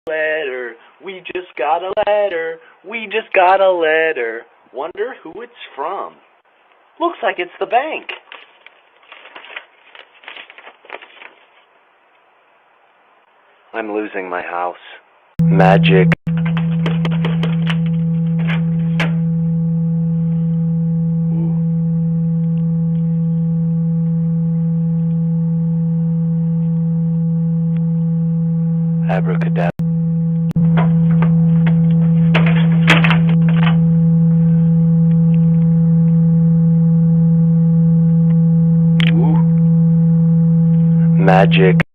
letter. We just got a letter. We just got a letter. Wonder who it's from. Looks like it's the bank. I'm losing my house. Magic. Abracadabra. Magic.